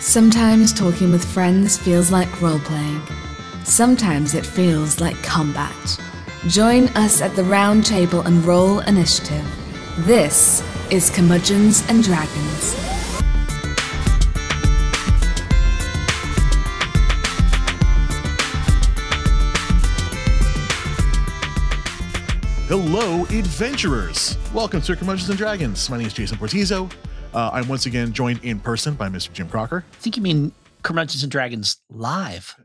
Sometimes talking with friends feels like role-playing. Sometimes it feels like combat. Join us at the Round Table and Roll Initiative. This is Curmudgeons and Dragons. Hello, adventurers! Welcome to Curmudgeons and Dragons. My name is Jason Portizo. I'm once again joined in person by Mr. Jim Crocker. I think you mean Curmudgeons and Dragons live.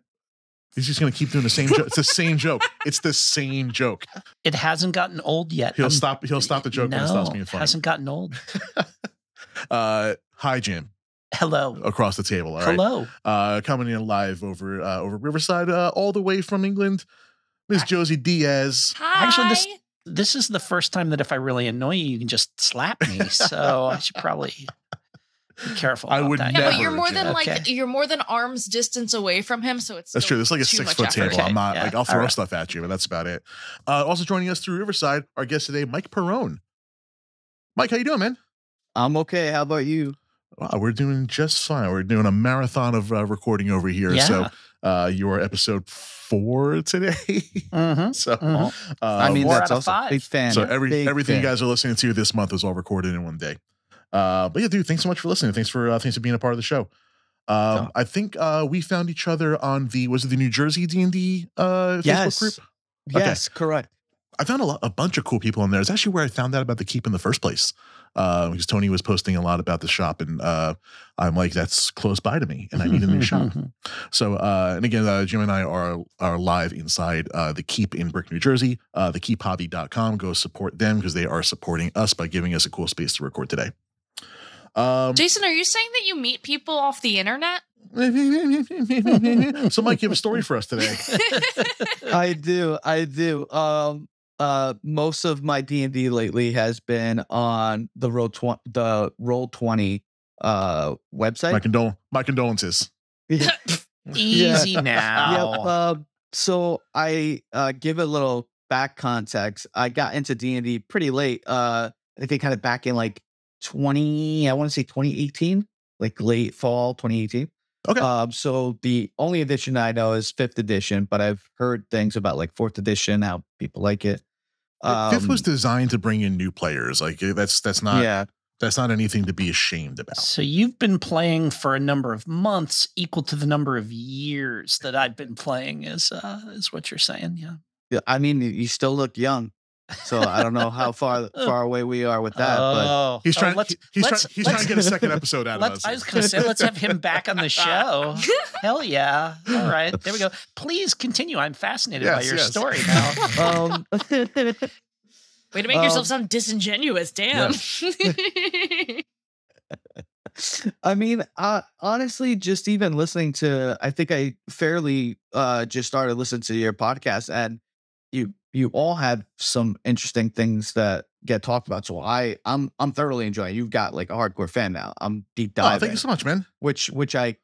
He's just going to keep doing the same joke. It's the same joke. It's the same joke. It hasn't gotten old yet. He'll stop the joke when it stops being funny. It hasn't gotten old. Hi, Jim. Hello. Across the table. All right. Hello. Coming in live over Riverside, all the way from England, Miss Josey Diaz. Hi. Actually, this is the first time that if I really annoy you, you can just slap me. So I should probably be careful. I would that. never. Yeah, but you're more than Okay. you're more than arm's distance away from him, so it's That's true. It's like a 6 foot table. Okay, I'm not yeah. like I'll throw All right. stuff at you, but that's about it. Also joining us through Riverside, our guest today, Mike Perrone. Mike, how you doing, man? I'm okay. How about you? Wow, we're doing just fine. We're doing a marathon of recording over here. Yeah. So you're episode 4 today. Mm-hmm. So I mean, 4 that's out of also 5. big fan. so Big everything fan. you guys are listening to this month was all recorded in one day. But yeah, dude, thanks so much for listening. Thanks for being a part of the show. I think we found each other on the New Jersey D&D Facebook group? Yes, correct. I found a bunch of cool people in there. It's actually where I found out about the Keep in the first place. Because Tony was posting a lot about the shop, and I'm like, that's close by to me, and I need a new shop. So, and again, Jim and I are live inside the Keep in Brick, New Jersey, thekeephobby.com. Go support them because they are supporting us by giving us a cool space to record today. Jason, are you saying that you meet people off the internet? So, Mike, you have a story for us today. I do. Most of my D&D lately has been on the Roll20 website. My condolences. Easy now. Yep. So I give a little back context. I got into D&D pretty late. I think kind of back in like 2018, like late fall 2018. Okay. So the only edition I know is 5th edition, but I've heard things about like 4th edition, how people like it. 5th was designed to bring in new players. Like that's not anything to be ashamed about. So you've been playing for a number of months, equal to the number of years that I've been playing. Is what you're saying? Yeah. Yeah, I mean, you still look young, so I don't know how far away we are with that. Oh, He's trying. He's trying let's- to get a second episode out of us. I was going to say, let's have him back on the show. Hell yeah. All right. There we go. Please continue. I'm fascinated by your story now. Way to make yourself sound disingenuous. Damn. I mean, honestly, just even listening to, I think I fairly just started listening to your podcast, and you all have some interesting things that get talked about. So I'm thoroughly enjoying. You've got like a hardcore fan now. I'm deep diving. Oh, thank you so much, man. Which I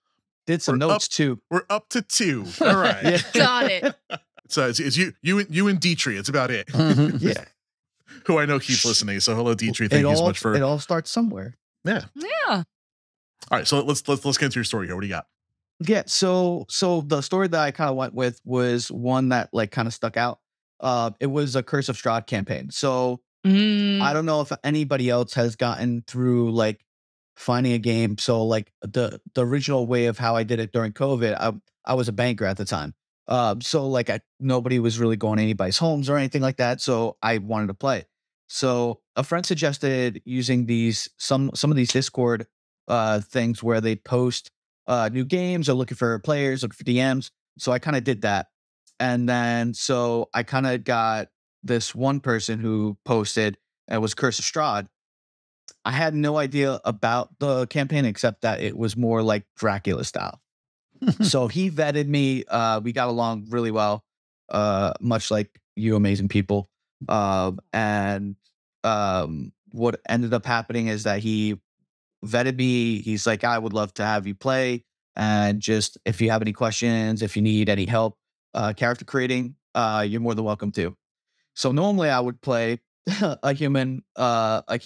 did some notes too. We're up to 2. All right. Yeah. Got it. So it's you and Dietrich. It's about it. Yeah. Who I know keeps listening. So hello, Dietrich. Thank you so much for it. All starts somewhere. Yeah. Yeah. All right. So let's get into your story here. What do you got? Yeah, so the story that I kind of went with was one that like kind of stuck out. It was a Curse of Strahd campaign. So I don't know if anybody else has gotten through like finding a game. So like the original way of how I did it during COVID, I was a banker at the time. So like nobody was really going to anybody's homes or anything like that. So I wanted to play. So a friend suggested using some of these Discord things where they post new games or looking for players, looking for DMs. So I kind of did that. And then, so I kind of got this one person who posted, and it was Curse of Strahd. I had no idea about the campaign except that it was more like Dracula style. So he vetted me. We got along really well, much like you amazing people. And what ended up happening is that he vetted me. He's like, I would love to have you play. And just if you have any questions, if you need any help character creating, you're more than welcome to. So normally I would play a human. I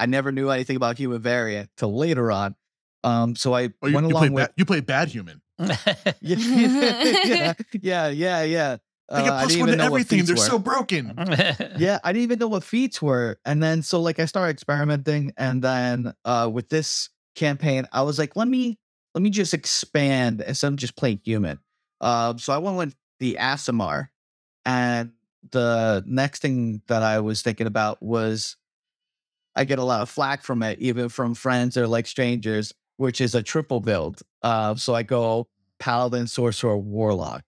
never knew anything about human variant till later on. So I you, went you along play with you play bad human. yeah. They get plus one to everything. They're so broken. Yeah, I didn't even know what feats were. And then so like I started experimenting, and then with this campaign, I was like, let me just expand instead of just playing human. So I went with the Asimar, and the next thing that I was thinking about was I get a lot of flack from it, even from friends or like strangers, which is a triple build. So I go Paladin, Sorcerer, Warlock,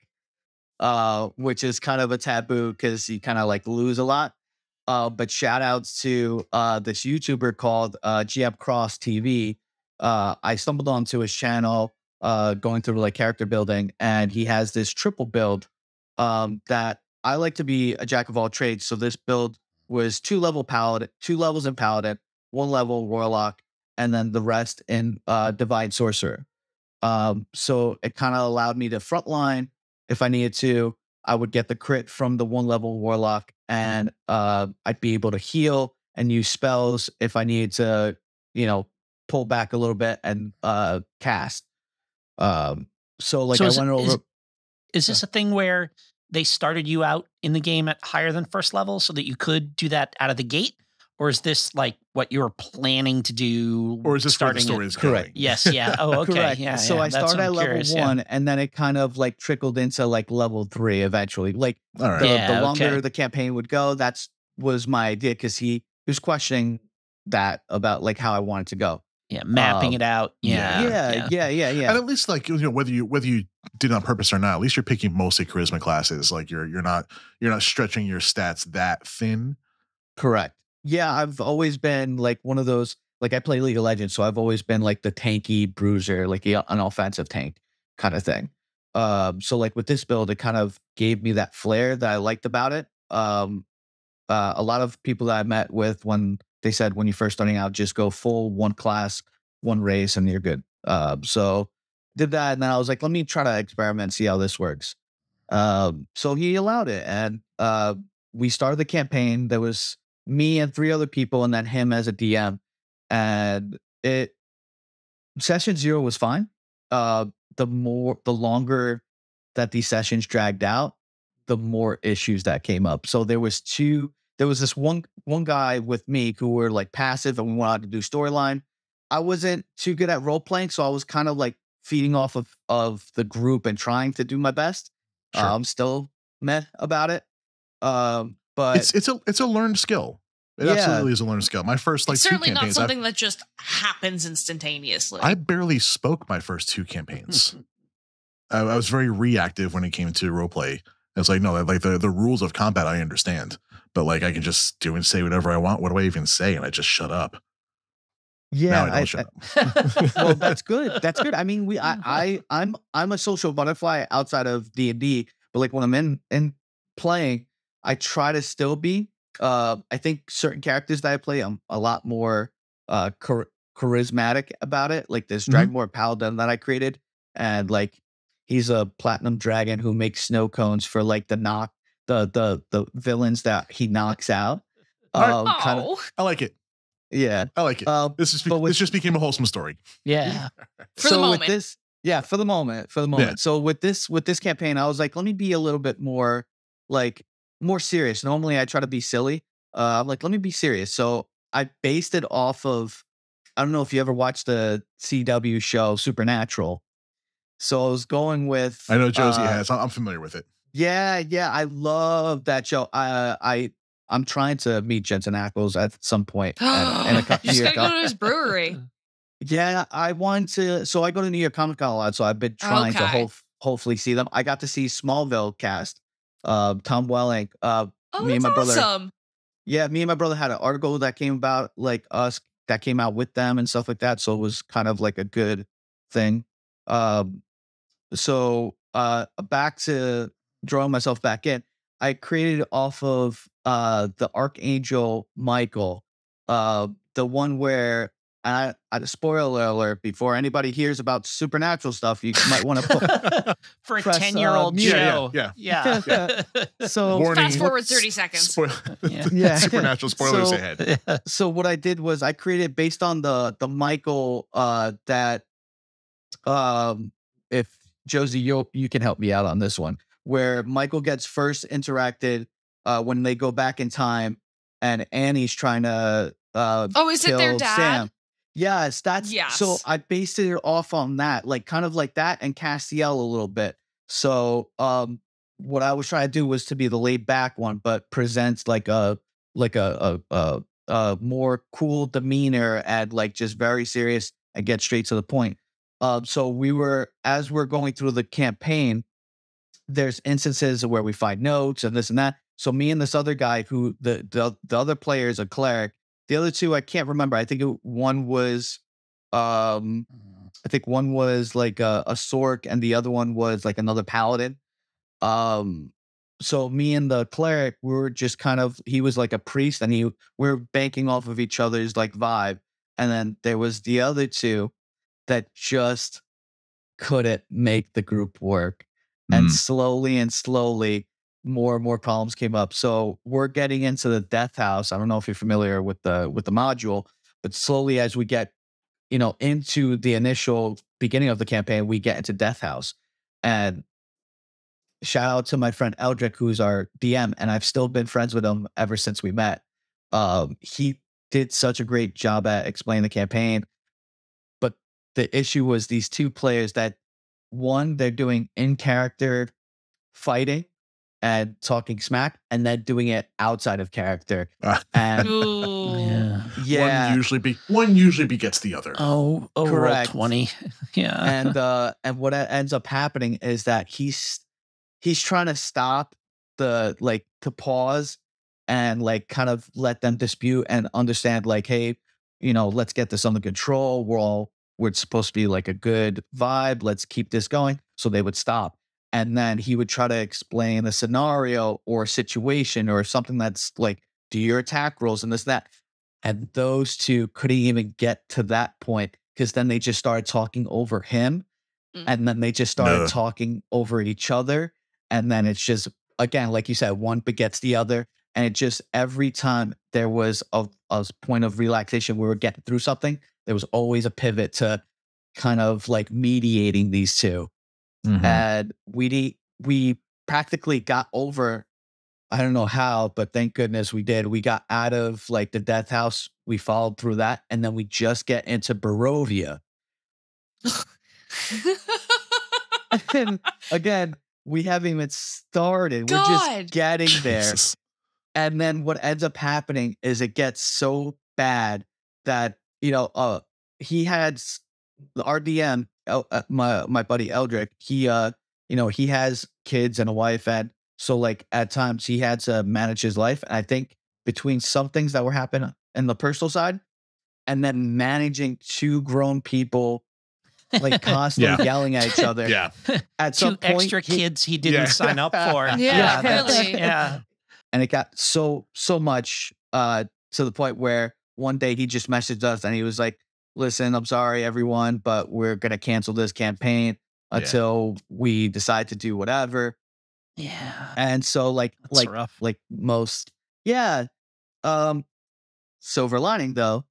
which is kind of a taboo because you kind of like lose a lot. But shout outs to this YouTuber called GM Cross TV. I stumbled onto his channel going through like character building, and he has this triple build that I like to be a jack of all trades. So this build was 2 levels in Paladin, 1 level Warlock, and then the rest in Divine Sorcerer. So it kind of allowed me to frontline if I needed to. I would get the crit from the 1 level Warlock, and I'd be able to heal and use spells if I needed to, pull back a little bit and cast. So like I went over. Is this a thing where they started you out in the game at higher than first level so that you could do that out of the gate? Or is this like what you were planning to do? Or is this where the story is going? Correct. Yes. Yeah. Oh, okay. Correct. Yeah. So I started at level 1, and then it kind of like trickled into like level 3 eventually. Like the longer the campaign would go, that's was my idea, because he was questioning that about like how I wanted to go. Yeah, mapping it out. Yeah. And at least like whether you did it on purpose or not, at least you're picking mostly charisma classes. Like you're not stretching your stats that thin. Correct. Yeah, I've always been like one of those. Like I play League of Legends, so I've always been like the tanky bruiser, like an offensive tank kind of thing. So like with this build, it kind of gave me that flair that I liked about it. A lot of people that I met with, when they said when you're first starting out, just go full 1 class, 1 race, and you're good. So did that, and then I was like, let me try to experiment, see how this works. So he allowed it, and we started the campaign. There was me and 3 other people, and then him as a DM. And session 0 was fine. The longer that these sessions dragged out, the more issues that came up. So there was this one guy with me who were like passive, and we wanted to do storyline. I wasn't too good at role playing, so I was kind of like feeding off of the group and trying to do my best. Sure. I'm still meh about it. But it's a learned skill. It absolutely is a learned skill. My first like 2 campaigns. Certainly not something that just happens instantaneously. I barely spoke my first 2 campaigns. I was very reactive when it came to roleplay. It's like, no, like the rules of combat I understand, but like I can just do and say whatever I want. What do I even say? And I just shut up. Yeah, now I don't shut up. Well, that's good. That's good. I mean, I'm a social butterfly outside of D&D, but like when I'm in playing, I try to still be. I think certain characters that I play, I'm a lot more charismatic about it. Like this Dragonborn Paladin that I created, and like he's a platinum dragon who makes snow cones for like the villains that he knocks out. I like it. Yeah, I like it. This just became a wholesome story. Yeah. For the moment. With this, for the moment. Yeah. So with this campaign, I was like, let me be a little bit more serious. Normally I try to be silly. I'm like, let me be serious. So I based it off of, I don't know if you ever watched the CW show Supernatural. So I was going with, I know Josey has. I'm familiar with it. Yeah. I love that show. I'm trying to meet Jensen Ackles at some point. And you just gotta go to his brewery. Yeah, I want to. So I go to New York Comic Con a lot. So I've been trying to hopefully see them. I got to see Smallville cast. Tom Welling. Me and my brother. Awesome. Yeah, me and my brother had an article that came about like us that came out with them and stuff like that. So it was kind of like a good thing. So back to drawing myself back in. I created off of the Archangel Michael, the one where I spoiler alert, before anybody hears about supernatural stuff, you might want to put for a press, 10-year-old mute. show. Yeah. So Warning. Fast forward 30 seconds. Yeah. Supernatural spoilers ahead. So what I did was I created based on the Michael that if Josey, you can help me out on this one, where Michael gets first interacted when they go back in time and Annie's trying to Is it their kill dad? Sam. Yes, that's Yes. so I based it off on that, like kind of like that and Castiel a little bit. So what I was trying to do was to be the laid back one, but presents like a more cool demeanor and like just very serious and get straight to the point. So as we're going through the campaign, there's instances where we find notes and this and that. So me and this other guy who the other player is a cleric. The other two, I can't remember. I think one was like a sork and the other one was like another paladin. So me and the cleric, we were just kind of, he was like a priest and we were banking off of each other's like vibe. And then there was the other two that just couldn't make the group work. And slowly, more and more problems came up. So we're getting into the death house. I don't know if you're familiar with the module, but slowly as we get, into the initial beginning of the campaign, we get into death house. And shout out to my friend Eldrick, who's our DM, and I've still been friends with him ever since we met. He did such a great job at explaining the campaign. But the issue was these two players that, one, they're doing in-character fighting and talking smack, and then doing it outside of character. And yeah. One usually begets the other. Oh, correct. Roll 20. Yeah. And what ends up happening is that he's trying to stop to pause and like kind of let them dispute and understand like, hey, let's get this under control. We're supposed to be like a good vibe. Let's keep this going. So they would stop. And then he would try to explain a scenario or a situation or something that's like, do your attack rolls and this, that. And those two couldn't even get to that point because then they just started talking over him. And then they just started talking over each other. And then it's just, again, like you said, one begets the other. And it just, every time there was a point of relaxation, we were getting through something, there was always a pivot to kind of like mediating these two. And we practically got over, I don't know how, but thank goodness we did. We got out of like the death house. We followed through that. And then we just get into Barovia. And again, we haven't even started. We're just getting there. And then what ends up happening is it gets so bad that, he had the RDM, my buddy Eldrick, he has kids and a wife. And so like at times he had to manage his life. And I think between some things that were happening in the personal side and then managing two grown people, like constantly yelling at each other. Yeah. At some point, extra kids he didn't sign up for. Really. And it got so much to the point where one day he just messaged us and he was like, listen, I'm sorry, everyone, but we're going to cancel this campaign until we decide to do whatever. Yeah. And so That's rough. like most, silver lining though,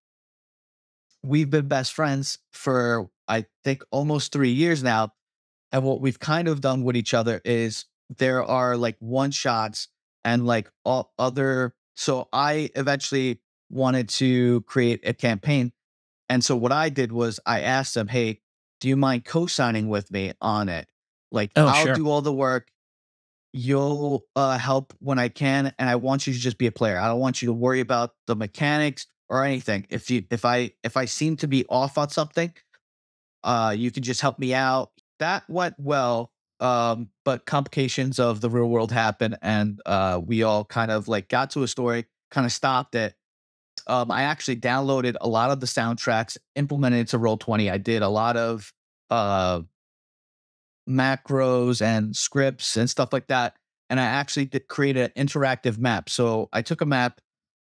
we've been best friends for, I think, almost 3 years now. And what we've kind of done with each other is there are like one shots and like all other. So I eventually wanted to create a campaign. And so what I did was I asked him, hey, do you mind co-signing with me on it? Like, I'll do all the work. You'll help when I can. And I want you to just be a player. I don't want you to worry about the mechanics or anything. If I seem to be off on something, you can just help me out. That went well. But complications of the real world happened. And we all kind of like got to a story, kind of stopped it. I actually downloaded a lot of the soundtracks, implemented it to Roll20. I did a lot of macros and scripts and stuff like that. And I actually create an interactive map. So I took a map,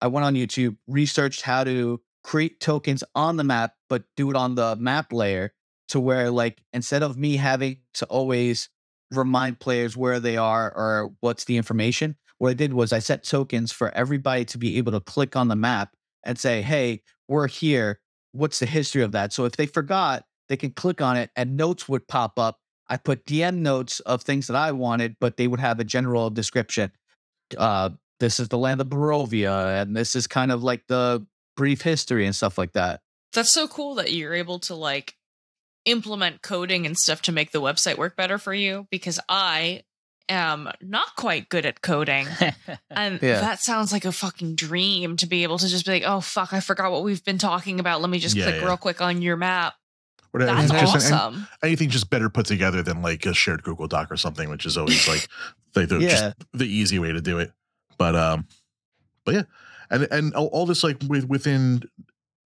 I went on YouTube, researched how to create tokens on the map, but do it on the map layer to where, like, instead of me having to always remind players where they are or what's the information, what I did was I set tokens for everybody to be able to click on the map and say, hey, we're here. What's the history of that? So if they forgot, they can click on it and notes would pop up. I put DM notes of things that I wanted, but they would have a general description. This is the land of Barovia, and this is kind of like the brief history and stuff like that. That's so cool that you're able to like implement coding and stuff to make the website work better for you, because I am not quite good at coding. And that sounds like a fucking dream to be able to just be like, oh, fuck, I forgot what we've been talking about. Let me just click real quick on your map. That's awesome. Anything just better put together than like a shared Google Doc or something, which is always like just the easy way to do it. But yeah, and all this like within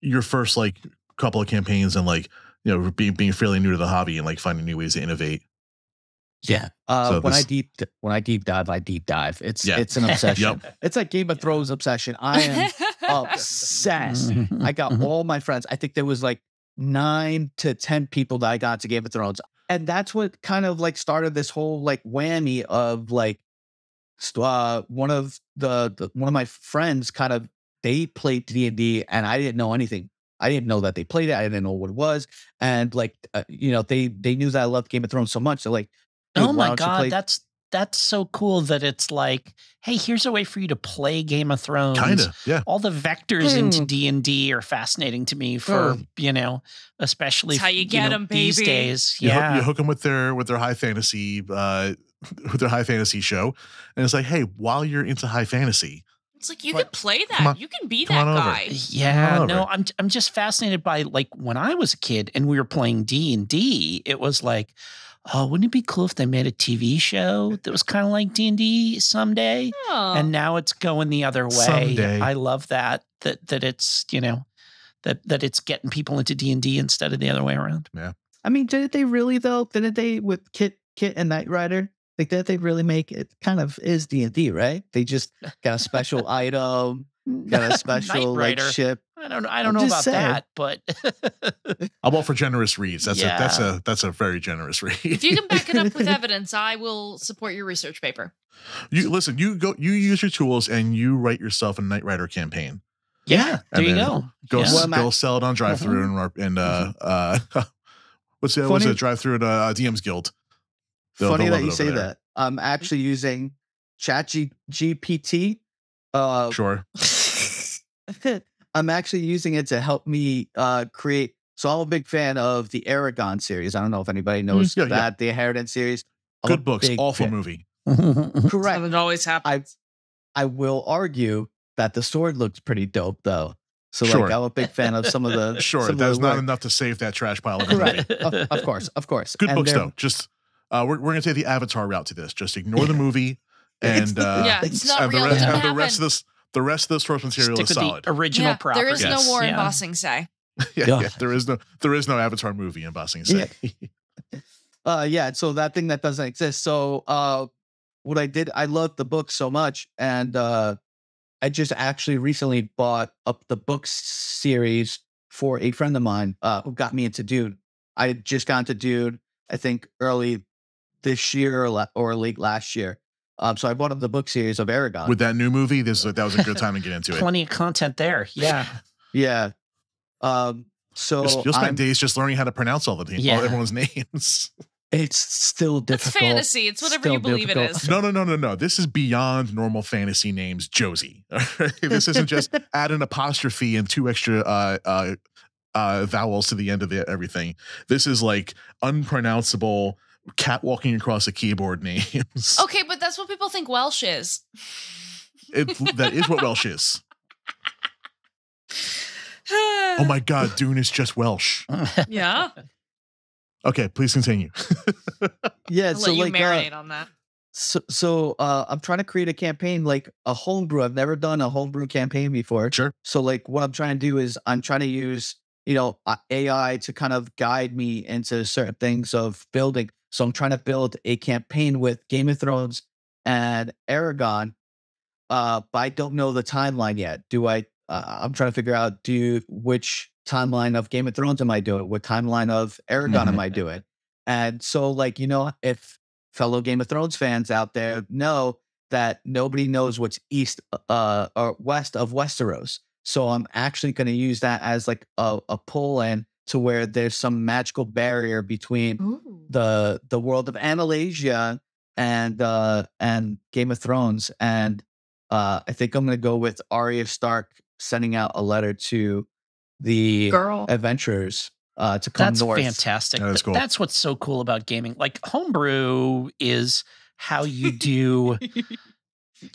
your first like couple of campaigns and like, you know, being fairly new to the hobby and like finding new ways to innovate. Yeah. When I deep dive, I deep dive. It's an obsession. It's like Game of Thrones obsession. I am obsessed. I got all my friends. I think there was like 9 to 10 people that I got to Game of Thrones. And that's what kind of like started this whole like whammy of like one of my friends kind of, they played D&D and I didn't know anything. I didn't know that they played it. I didn't know what it was. And like, you know, they knew that I loved Game of Thrones so much. They're like, oh my God, that's so cool that it's like, hey, here's a way for you to play Game of Thrones. Kind of, yeah. All the vectors into D&D are fascinating to me for, you know, especially how you get them, these baby. days. You hook them with their high fantasy, with their high fantasy show. And it's like, hey, while you're into high fantasy, it's like you can play that. You can be that guy. Yeah, no, I'm just fascinated by like when I was a kid and we were playing D&D, it was like, oh, wouldn't it be cool if they made a TV show that was kind of like D&D someday? Oh. And now it's going the other way. Someday. I love that it's, you know, that it's getting people into D&D instead of the other way around. Yeah. I mean, did they really though? Didn't they with Kit and Knight Rider? Like that they really make it kind of is D&D, right? They just got a special item, got a special like ship. I don't know about that, but I'm all for generous reads. That's a very generous read. If you can back it up with evidence, I will support your research paper. You listen, you use your tools and you write yourself a Knight Rider campaign. Yeah, there you go. Go sell it on drive-thru and what's it? Drive-thru at DM's Guild. Funny that you say that. I'm actually using ChatGPT. Sure. I'm actually using it to help me create. So I'm a big fan of the Aragon series. I don't know if anybody knows that. The Inheritance series. Good books. Awful movie. Correct. It always happens. I will argue that the sword looks pretty dope, though. So like, I'm a big fan of some of the. Sure, that's not enough to save that trash pile. Correct. Of course. Good books, though. Just we're going to take the Avatar route to this. Just ignore the movie and it's not real. The rest of the source material is solid. The original property. There is no war in Bossing Say. There is no Avatar movie in Bossing Say. So that thing that doesn't exist. So what I did, I loved the book so much, and I just actually recently bought up the book series for a friend of mine who got me into Dune. I had just got into Dune, I think early this year or late last year. So I bought up the book series of Aragon. With that new movie, that was a good time to get into it. Plenty of content there. Yeah. Yeah. So you'll spend days just learning how to pronounce all everyone's names. It's still difficult. It's fantasy. It's whatever you believe it is. No. This is beyond normal fantasy names, Josey. This isn't just add an apostrophe and 2 extra vowels to the end of everything. This is like unpronounceable cat walking across a keyboard names. Okay, but that's what people think Welsh is. That is what Welsh is. Oh my God, Dune is just Welsh. Yeah. Okay, please continue. Yeah, I'll let you marinate on that. So I'm trying to create a campaign, like a homebrew. I've never done a homebrew campaign before. Sure. So like what I'm trying to do is I'm trying to use, AI to kind of guide me into certain things of building. So I'm trying to build a campaign with Game of Thrones and Aragon, but I don't know the timeline yet. Do I I'm trying to figure out which timeline of Game of Thrones am I doing? What timeline of Aragon am I doing? And so, like, if fellow Game of Thrones fans out there know that nobody knows what's east or west of Westeros, so I'm actually going to use that as like a pull-in to where there's some magical barrier between the world of Annalasia and Game of Thrones. And I think I'm going to go with Arya Stark sending out a letter to the adventurers to come north. That's fantastic. That's cool. That's what's so cool about gaming. Like homebrew is how you do,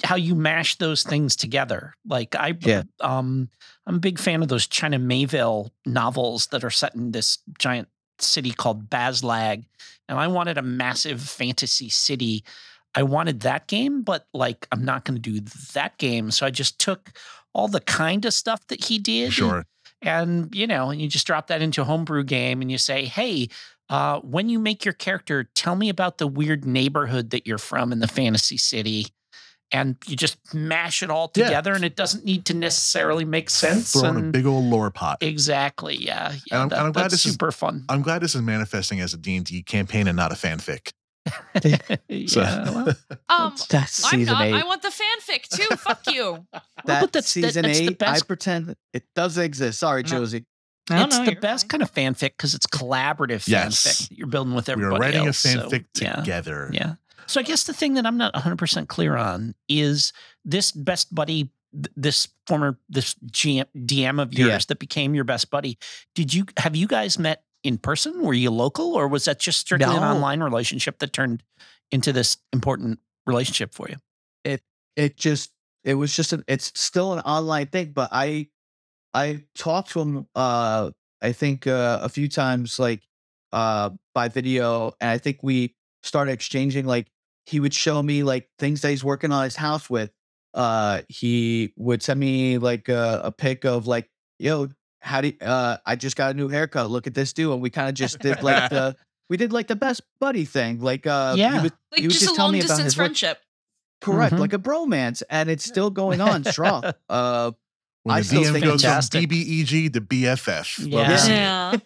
how you mash those things together. Like I'm a big fan of those China Mayville novels that are set in this giant city called Bazlag. And I wanted a massive fantasy city. I wanted that game, but like, I'm not going to do that game. So I just took all the kind of stuff that he did. Sure. And, and you just drop that into a homebrew game and you say, hey, when you make your character, tell me about the weird neighborhood that you're from in the fantasy city. And you just mash it all together and it doesn't need to necessarily make sense. Throw in a big old lore pot. Exactly. Yeah. And I'm glad this super fun. I'm glad this is manifesting as a D&D campaign and not a fanfic. That's season 8. I want the fanfic too. Fuck you. That's season 8. I pretend it doesn't exist. Sorry, Josey. It's the best kind of fanfic because it's collaborative fanfic that you're building with everybody else. We're writing a fanfic together. Yeah. So I guess the thing that I'm not 100% clear on is this best buddy, this DM of yours that became your best buddy. Have you guys met in person? Were you local, or was that just strictly an online relationship that turned into this important relationship for you? It's still an online thing, but I talked to him I think a few times, like by video, and I think we started exchanging, like he would show me like things that he's working on his house with. He would send me like a pic of like, yo, I just got a new haircut. Look at this dude. And we kind of just did like the best buddy thing. Like, he would just a long distance friendship. Correct. Like a bromance, and it's still going on strong. When I the still DM think goes from fantastic. BBEG to BFF. Yeah.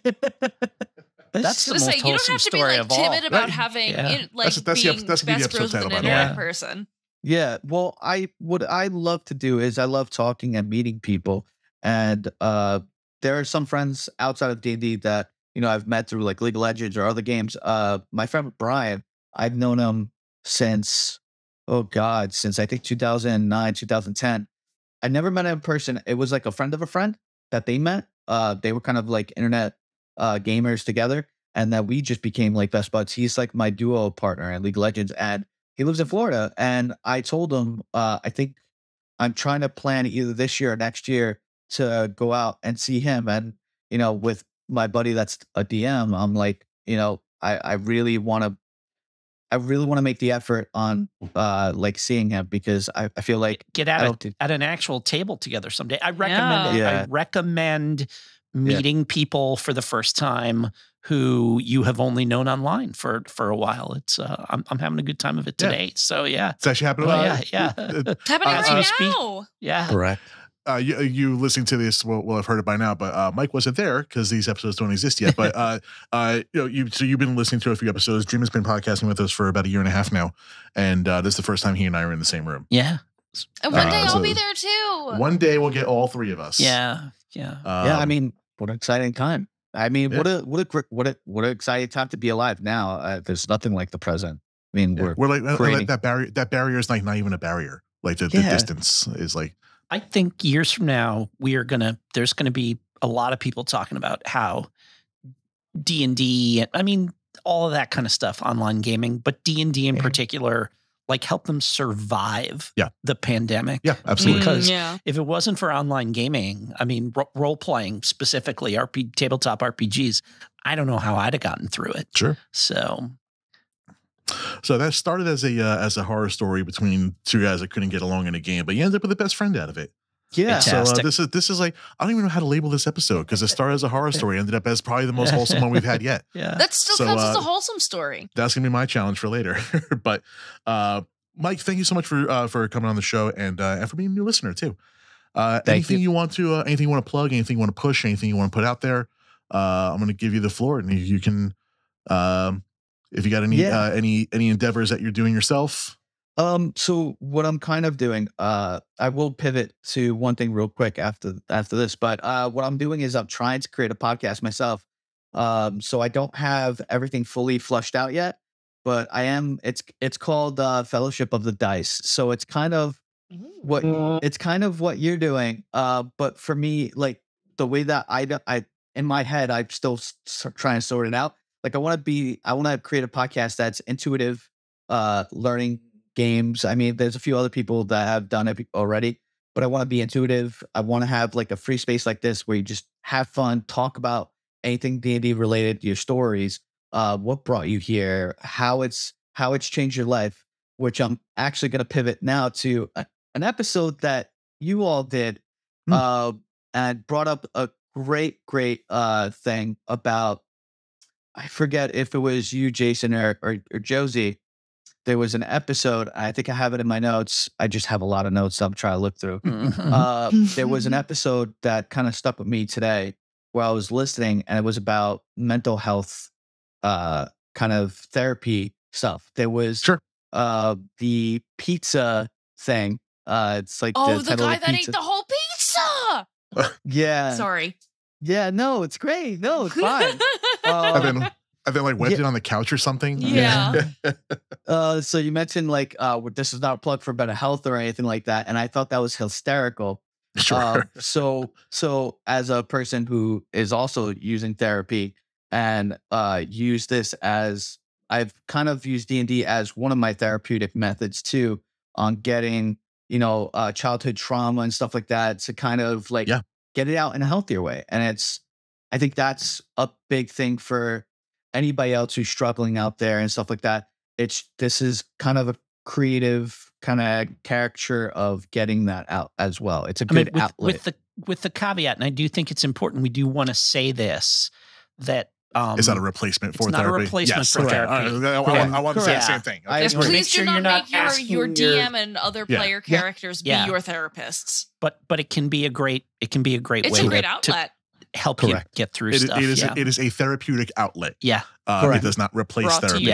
That's the most you don't have to be like timid about having being that's the best episode bros with title, an by the internet way. person. Yeah. Well, what I love to do is I love talking and meeting people, and there are some friends outside of D&D that I've met through like League of Legends or other games. My friend Brian, I've known him since I think 2009, 2010. I never met him in person. It was like a friend of a friend that they met. They were kind of like internet gamers together, and that we just became like best buds. He's like my duo partner in League of Legends, and he lives in Florida. And I told him, I think I'm trying to plan either this year or next year to go out and see him. And with my buddy that's a DM, I'm like, I really want to make the effort on like seeing him, because I feel like get at an actual table together someday. I recommend it. Yeah. I recommend meeting people for the first time who you have only known online for a while. It's I'm having a good time of it today. Yeah. So yeah, it's actually happening. It's happening right now. Yeah, correct. You listening to this will have heard it by now, but Mike wasn't there because these episodes don't exist yet. But you've been listening to a few episodes. Dream has been podcasting with us for about 1.5 years now, and this is the first time he and I are in the same room. Yeah, and one day I'll be there too. One day we'll get all three of us. Yeah. I mean, what an exciting time! I mean, what an exciting time to be alive now. There's nothing like the present. I mean, we're like that barrier. That barrier is like not even a barrier. Like the distance is like. I think years from now, there's gonna be a lot of people talking about how D&D, I mean, all of that kind of stuff, online gaming, but D&D in particular, like help them survive the pandemic. Yeah, absolutely. Because if it wasn't for online gaming, I mean, role-playing specifically, tabletop RPGs, I don't know how I'd have gotten through it. Sure. So that started as a horror story between two guys that couldn't get along in a game, but you ended up with a best friend out of it. Yeah. Fantastic. So this is like, I don't even know how to label this episode, because it started as a horror story, ended up as probably the most wholesome one we've had yet. Yeah. That still counts as a wholesome story. That's gonna be my challenge for later. But Mike, thank you so much for coming on the show and for being a new listener too. Anything you want to plug, anything you want to push, anything you want to put out there, I'm going to give you the floor, and you can, if you got any endeavors that you're doing yourself. So what I'm kind of doing, I will pivot to one thing real quick after this, but what I'm doing is I'm trying to create a podcast myself. So I don't have everything fully flushed out yet, but I am. It's called Fellowship of the Dice. So it's kind of what you're doing. But for me, like the way that I in my head, I'm still trying to sort it out. Like I want to create a podcast that's intuitive, learning games. I mean, there's a few other people that have done it already, but I want to be intuitive. I want to have like a free space like this where you just have fun, talk about anything D&D related, your stories, what brought you here, how it's changed your life, which I'm actually going to pivot now to an episode that you all did, and brought up a great thing about, I forget if it was you, Jason, or Josey. There was an episode, I think I have it in my notes. I just have a lot of notes I'm trying to look through. There was an episode that kind of stuck with me today where I was listening, and it was about mental health, kind of therapy stuff. There was the pizza thing. It's like the guy that ate the whole pizza. Yeah. Sorry. Yeah, no, it's great. No, it's fine. And then like went it on the couch or something. Yeah. So you mentioned like this is not a plug for better health or anything like that, and I thought that was hysterical. Sure. So as a person who is also using therapy and use this as, I've kind of used D&D as one of my therapeutic methods too, on getting childhood trauma and stuff like that to kind of like get it out in a healthier way. And I think that's a big thing for anybody else who's struggling out there and stuff like that. This is kind of a creative kind of caricature of getting that out as well. It's a good outlet. With the caveat, and I do think it's important, we do want to say this, that it's not a replacement for therapy. Not a replacement for therapy. I want to say the same thing. Okay. Please do not make your DM and other player characters be your therapists. But it can be a great way. It's a great outlet. Help you get through stuff. It is a therapeutic outlet. Yeah. It does not replace therapy.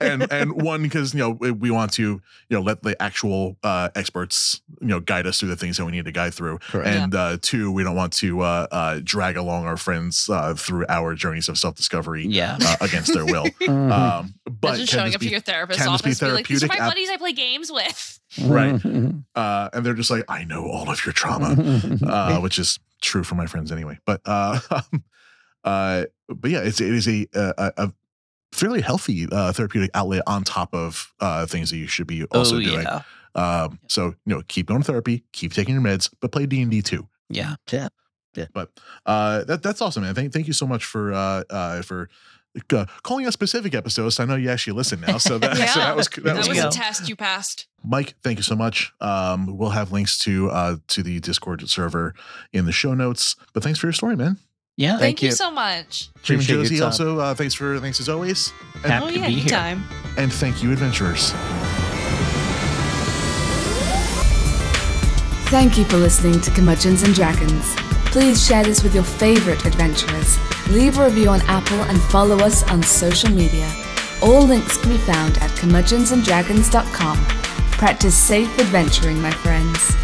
And one, because we want to let the actual experts guide us through the things that we need to guide through. Correct. And two, we don't want to drag along our friends through our journeys of self-discovery against their will. But just showing up to your therapist's office and be like, these are my buddies I play games with. Right. And they're just like, I know all of your trauma, which is true for my friends anyway. But yeah, it is a fairly healthy therapeutic outlet on top of things that you should be also doing. So keep going to therapy, keep taking your meds, but play D&D too. Yeah. But that's awesome, man. Thank you so much for calling us specific episodes. I know you actually listen now, so that was a test you passed. Mike, thank you so much. We'll have links to the Discord server in the show notes. But thanks for your story, man. Yeah, thank you so much. Jim and Josey, also thanks as always. Happy to be here. Anytime. And thank you, adventurers. Thank you for listening to Curmudgeons and Dragons. Please share this with your favorite adventurers. Leave a review on Apple and follow us on social media. All links can be found at curmudgeonsanddragons.com. Practice safe adventuring, my friends.